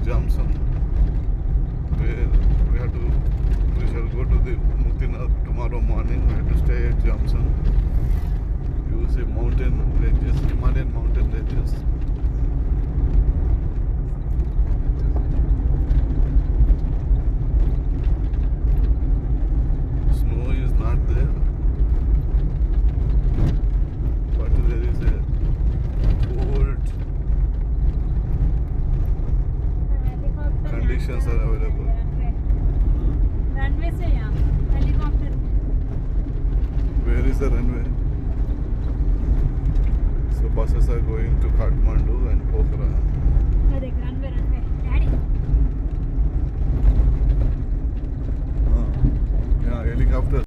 Jamson, where we shall go to the Muktinath tomorrow morning. We have to stay at Jamson. You see mountain ranges, Himalayan mountain ranges. Snow is not there, but there is a cold conditions are available. Runway से यहाँ helicopter. Where is the runway? So buses are going to Kathmandu and Pokhara. अरे